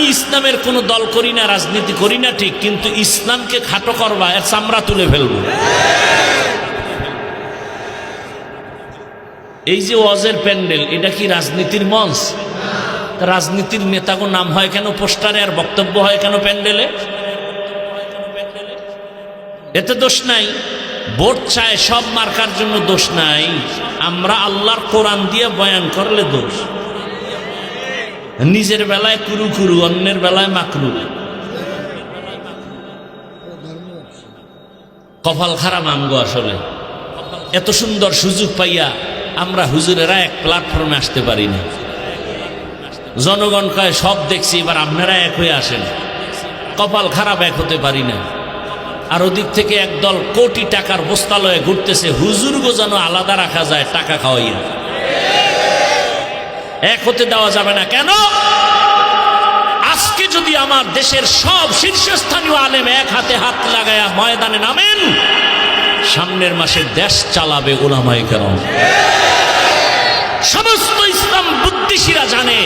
আমি ইসলামের কোনো দল করি না, রাজনীতি করি না ঠিক, কিন্তু ইসলামকে খাটো করবা, এর চামড়া তুলে ফেলবো। এই যে ওয়াজের প্যান্ডেল, এটা কি রাজনীতির মঞ্চ? রাজনীতির নেতাগো নাম হয় কেন পোস্টারে, আর বক্তব্য হয় কেন প্যান্ডেলে? এতে দোষ নাই। ভোট চায় সব মার্কার জন্য দোষ নাই। আমরা আল্লাহর কোরআন দিয়ে বয়ান করলে দোষ। নিজের বেলায় কুরু কুরু, অন্যের বেলায় মাকরু। কপাল খারাপ আমগো আসলে। এত সুন্দর সুযোগ পাইয়া আমরা হুজুরেরা এক প্ল্যাটফর্মে আসতে পারি না। জনগণ কয় সব দেখছি, এবার আপনারা এক হয়ে আসেন। কপাল খারাপ, এক হতে পারি না। আর ওদিক থেকে একদল কোটি টাকার বস্তালয়ে ঘুরতেছে, হুজুর গো যেন আলাদা রাখা যায় টাকা খাওয়াইয়া। এক হতে দেওয়া যাবে না। কেন? আজকে যদি আমার দেশের সব শীর্ষস্থানীয় আলেম এক হাতে হাত লাগায়া ময়দানে নামেন, সামনের মাসে দেশ চালাবে উলামায়ে কেরাম। সমস্ত ইসলাম বুদ্ধিশীরা জানে,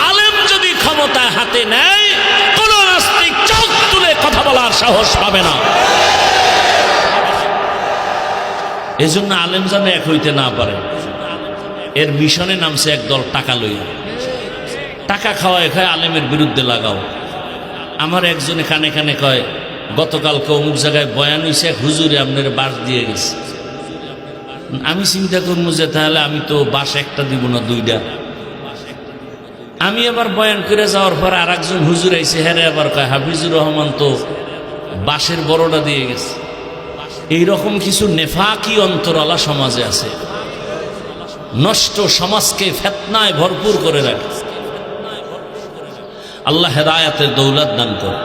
আলেম যদি ক্ষমতায় হাতে নেয়, কোন নাস্তিক চোখ তুলে কথা বলার সাহস পাবে না। এজন্য আলেম যেন এক হইতে না পারে, এর মিশনে নামছে একদল টাকা লইয়া। টাকা খাওয়ায় খায় আলেমের বিরুদ্ধে লাগাও। আমার একজনে কানে কানে কয়, গতকালকে অমুক জায়গায় বয়ান হইছে, এক হুজুরে আপনার বাস দিয়ে গেছে। আমি চিন্তা করবো যে তাহলে আমি তো বাস একটা দিব না, দুইটা। আমি আবার বয়ান করে যাওয়ার পর আর একজন হুজুর আইছে, হেরে আবার কয় হাফিজুর রহমান তো বাসের বড়টা দিয়ে গেছে। এইরকম কিছু নেফাকি অন্তরালা সমাজে আছে, নষ্ট সমাজকে ফিতনায় ভরপুর করে রাখে। আল্লাহ হেদায়েতের দৌলত দান করে।